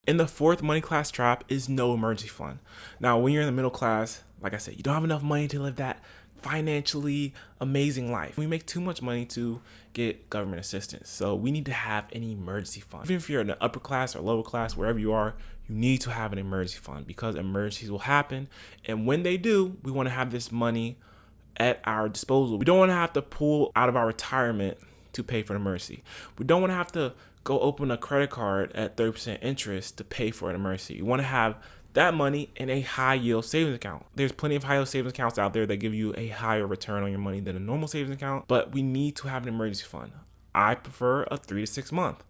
And the fourth money class trap is no emergency fund. Now, when you're in the middle class, like I said, you don't have enough money to live that financially amazing life. We make too much money to get government assistance. So we need to have an emergency fund. Even if you're in the upper class or lower class, wherever you are, you need to have an emergency fund because emergencies will happen. And when they do, we want to have this money at our disposal. We don't want to have to pull out of our retirement to pay for an emergency. We don't want to have to go open a credit card at 30% interest to pay for an emergency. You want to have that money in a high yield savings account. There's plenty of high yield savings accounts out there that give you a higher return on your money than a normal savings account, but we need to have an emergency fund. I prefer a 3 to 6 month.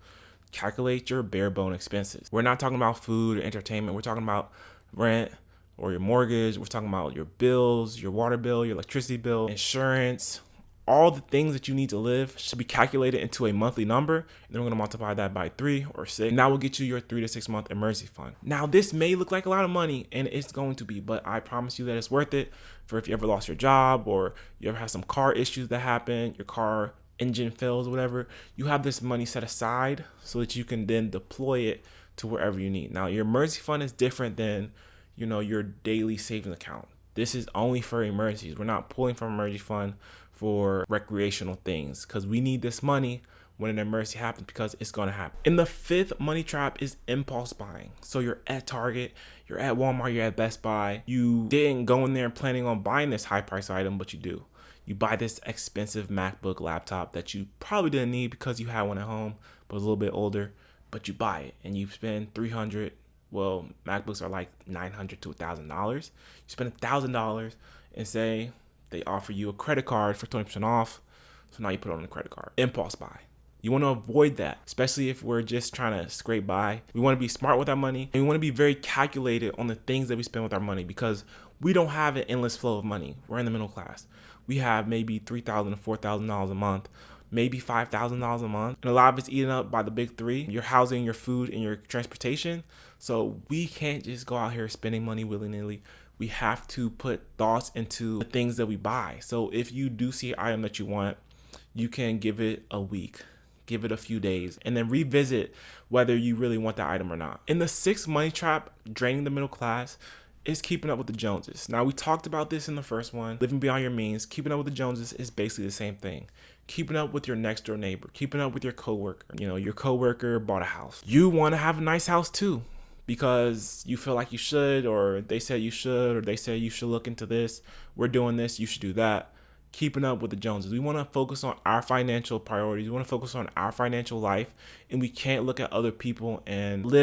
Calculate your bare bone expenses. We're not talking about food or entertainment. We're talking about rent or your mortgage. We're talking about your bills, your water bill, your electricity bill, insurance. All the things that you need to live should be calculated into a monthly number. And then we're gonna multiply that by 3 or 6. And that will get you your 3 to 6 month emergency fund. Now, this may look like a lot of money, and it's going to be, but I promise you that it's worth it for if you ever lost your job or you ever have some car issues that happen, your car engine fails, whatever. You have this money set aside so that you can then deploy it to wherever you need. Now, your emergency fund is different than, your daily savings account. This is only for emergencies. We're not pulling from emergency fund for recreational things because we need this money when an emergency happens because it's going to happen. And the fifth money trap is impulse buying. So you're at Target, you're at Walmart, you're at Best Buy. You didn't go in there planning on buying this high price item, but you do. You buy this expensive MacBook laptop that you probably didn't need because you had one at home, but was a little bit older, but you buy it and you spend $300. Well, MacBooks are like $900 to $1,000. You spend $1,000 and say they offer you a credit card for 20% off. So now you put it on the credit card. Impulse buy. You want to avoid that, especially if we're just trying to scrape by. We want to be smart with our money, and we want to be very calculated on the things that we spend with our money because we don't have an endless flow of money. We're in the middle class. We have maybe $3,000 to $4,000 a month, maybe $5,000 a month. And a lot of it's eaten up by the big three: your housing, your food, and your transportation. So we can't just go out here spending money willy-nilly. We have to put thoughts into the things that we buy. So if you do see an item that you want, you can give it a week, give it a few days, and then revisit whether you really want that item or not. In the sixth money trap, draining the middle class, is keeping up with the Joneses. Now, we talked about this in the first one, living beyond your means. Keeping up with the Joneses is basically the same thing. Keeping up with your next door neighbor, keeping up with your coworker. Your coworker bought a house. You want to have a nice house too, because you feel like you should, or they said you should, or they said you should look into this. We're doing this, you should do that. Keeping up with the Joneses. We want to focus on our financial priorities. We want to focus on our financial life, and we can't look at other people and live